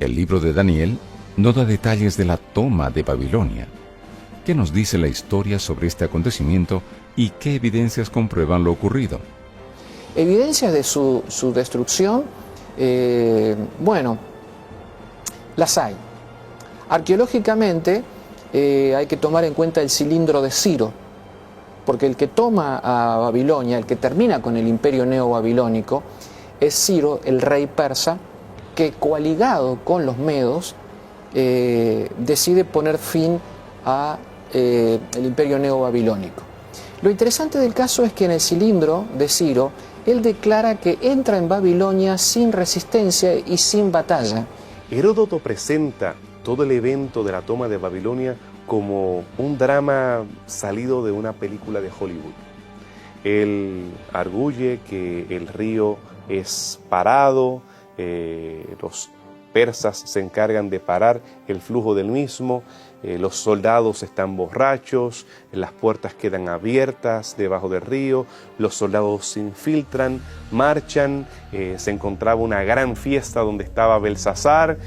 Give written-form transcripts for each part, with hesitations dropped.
El libro de Daniel no da detalles de la toma de Babilonia. ¿Qué nos dice la historia sobre este acontecimiento y qué evidencias comprueban lo ocurrido? Evidencias de su destrucción, bueno, las hay. Arqueológicamente hay que tomar en cuenta el cilindro de Ciro, porque el que toma a Babilonia, el que termina con el imperio neobabilónico, es Ciro, el rey persa, que coaligado con los medos decide poner fin a el imperio neobabilónico. Lo interesante del caso es que en el cilindro de Ciro, él declara que entra en Babilonia sin resistencia y sin batalla. Heródoto presenta todo el evento de la toma de Babilonia como un drama salido de una película de Hollywood. Él arguye que el río es parado, los persas se encargan de parar el flujo del mismo, los soldados están borrachos, las puertas quedan abiertas debajo del río, los soldados se infiltran, marchan, se encontraba una gran fiesta donde estaba Belsasar,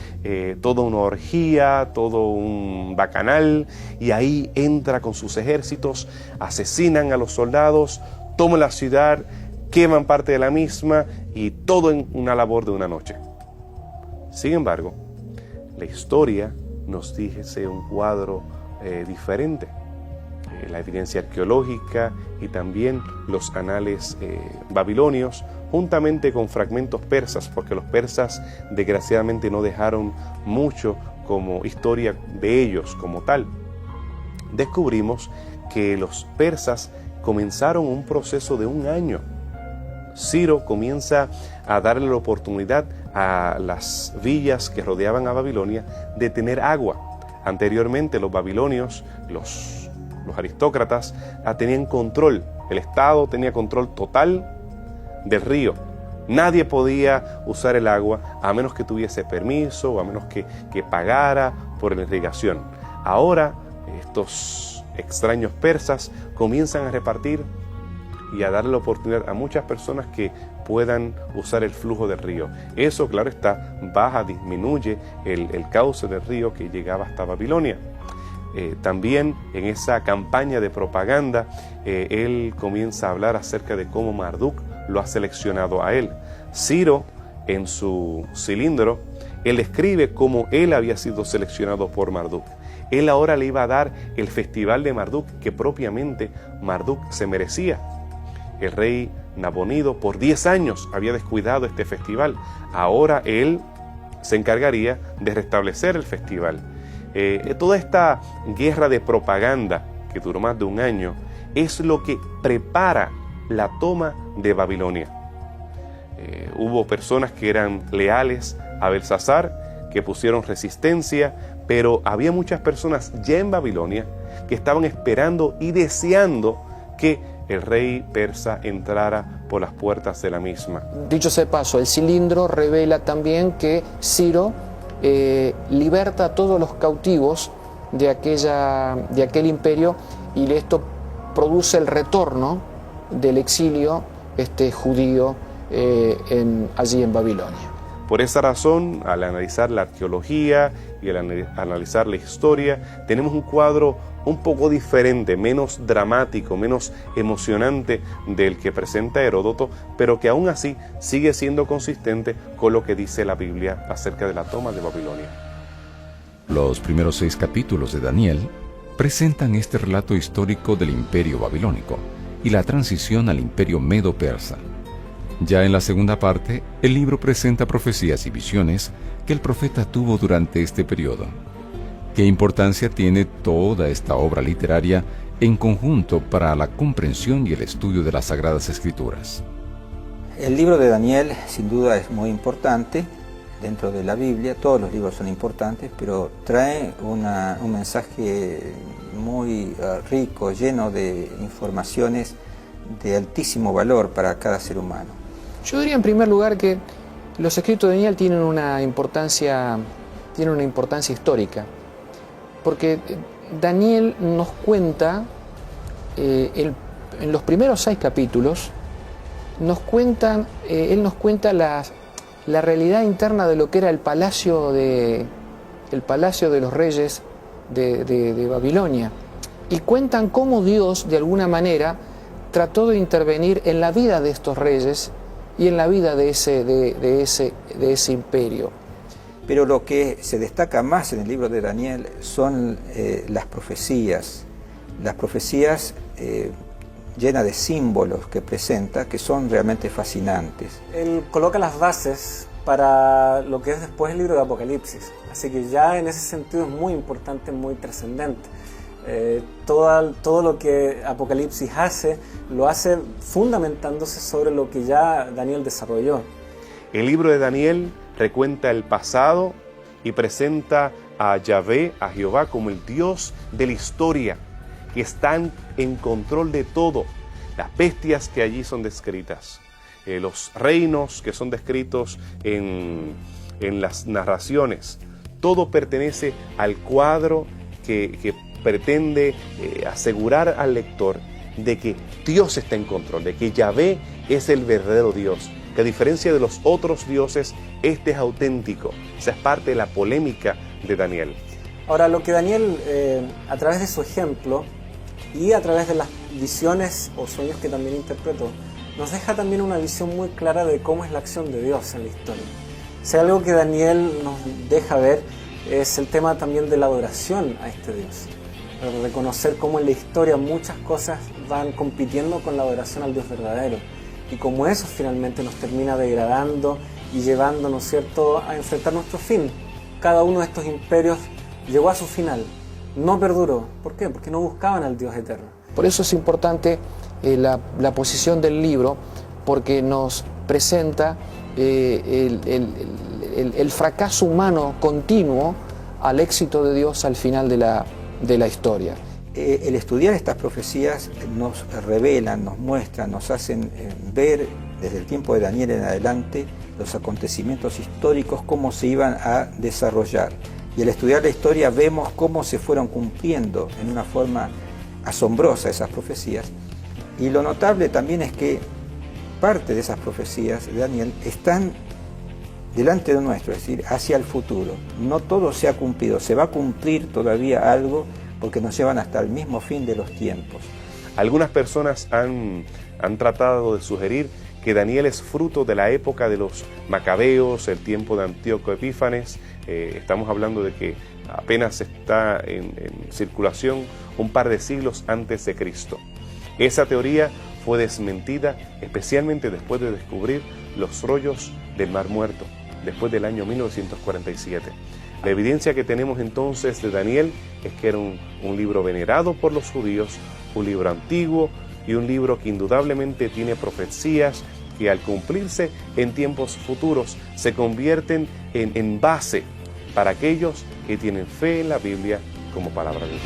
toda una orgía, todo un bacanal, y ahí entra con sus ejércitos, asesinan a los soldados, toman la ciudad, queman parte de la misma y todo en una labor de una noche. Sin embargo, la historia nos dice un cuadro diferente. La evidencia arqueológica y también los anales babilonios, juntamente con fragmentos persas, porque los persas desgraciadamente no dejaron mucho como historia de ellos como tal. Descubrimos que los persas comenzaron un proceso de un año. Ciro comienza a darle la oportunidad a las villas que rodeaban a Babilonia de tener agua. Anteriormente los babilonios, los aristócratas, tenían control, el Estado tenía control total del río. Nadie podía usar el agua a menos que tuviese permiso o a menos que pagara por la irrigación. Ahora estos extraños persas comienzan a repartir y a darle la oportunidad a muchas personas que puedan usar el flujo del río. Eso, claro está, disminuye el cauce del río que llegaba hasta Babilonia. También en esa campaña de propaganda, él comienza a hablar acerca de cómo Marduk lo ha seleccionado a él. Ciro, en su cilindro, él escribe cómo él había sido seleccionado por Marduk. Él ahora le iba a dar el festival de Marduk que propiamente Marduk se merecía. El rey Nabonido por 10 años había descuidado este festival. Ahora él se encargaría de restablecer el festival. Toda esta guerra de propaganda que duró más de un año es lo que prepara la toma de Babilonia. Hubo personas que eran leales a Belsasar, que pusieron resistencia, pero había muchas personas ya en Babilonia que estaban esperando y deseando que el rey persa entrara por las puertas de la misma. Dicho sea de paso, el cilindro revela también que Ciro liberta a todos los cautivos de aquel imperio y esto produce el retorno del exilio judío allí en Babilonia. Por esa razón, al analizar la arqueología y al analizar la historia, tenemos un cuadro un poco diferente, menos dramático, menos emocionante del que presenta Heródoto, pero que aún así sigue siendo consistente con lo que dice la Biblia acerca de la toma de Babilonia. Los primeros 6 capítulos de Daniel presentan este relato histórico del imperio babilónico y la transición al imperio medo-persa. Ya en la segunda parte, el libro presenta profecías y visiones que el profeta tuvo durante este periodo. ¿Qué importancia tiene toda esta obra literaria en conjunto para la comprensión y el estudio de las Sagradas Escrituras? El libro de Daniel sin duda es muy importante dentro de la Biblia. Todos los libros son importantes, pero trae un mensaje muy rico, lleno de informaciones de altísimo valor para cada ser humano. Yo diría en primer lugar que los escritos de Daniel tienen una importancia histórica, porque Daniel nos cuenta, en los primeros 6 capítulos, él nos cuenta la realidad interna de lo que era el palacio de los reyes de Babilonia. Y cuentan cómo Dios, de alguna manera, trató de intervenir en la vida de estos reyes y en la vida de ese imperio. Pero lo que se destaca más en el libro de Daniel son las profecías llenas de símbolos que presenta, que son realmente fascinantes. Él coloca las bases para lo que es después el libro de Apocalipsis, así que ya en ese sentido es muy importante, muy trascendente. Todo lo que Apocalipsis hace, lo hace fundamentándose sobre lo que ya Daniel desarrolló. El libro de Daniel recuenta el pasado y presenta a Yahvé, a Jehová, como el Dios de la historia, que está en control de todo. Las bestias que allí son descritas, los reinos que son descritos en las narraciones, todo pertenece al cuadro que pretende asegurar al lector de que Dios está en control, de que Yahvé es el verdadero Dios, que a diferencia de los otros dioses, este es auténtico. Esa es parte de la polémica de Daniel. Ahora, lo que Daniel, a través de su ejemplo y a través de las visiones o sueños que también interpretó, nos deja también una visión muy clara de cómo es la acción de Dios en la historia. Si algo que Daniel nos deja ver es el tema también de la adoración a este Dios. Reconocer cómo en la historia muchas cosas van compitiendo con la adoración al Dios verdadero. Y como eso finalmente nos termina degradando y llevando, ¿no es cierto?, a enfrentar nuestro fin. Cada uno de estos imperios llegó a su final, no perduró. ¿Por qué? Porque no buscaban al Dios eterno. Por eso es importante la posición del libro, porque nos presenta el fracaso humano continuo al éxito de Dios al final de la historia. El estudiar estas profecías nos revelan, nos muestran, nos hacen ver desde el tiempo de Daniel en adelante los acontecimientos históricos, cómo se iban a desarrollar. Y al estudiar la historia vemos cómo se fueron cumpliendo en una forma asombrosa esas profecías. Y lo notable también es que parte de esas profecías de Daniel están delante de nuestro, es decir, hacia el futuro. No todo se ha cumplido, se va a cumplir todavía algo, porque nos llevan hasta el mismo fin de los tiempos. Algunas personas han tratado de sugerir que Daniel es fruto de la época de los macabeos, el tiempo de Antíoco Epífanes. Estamos hablando de que apenas está en circulación un par de siglos antes de Cristo. Esa teoría fue desmentida especialmente después de descubrir los rollos del Mar Muerto, después del año 1947. La evidencia que tenemos entonces de Daniel es que era un libro venerado por los judíos, un libro antiguo y un libro que indudablemente tiene profecías que al cumplirse en tiempos futuros se convierten en base para aquellos que tienen fe en la Biblia como palabra de Dios.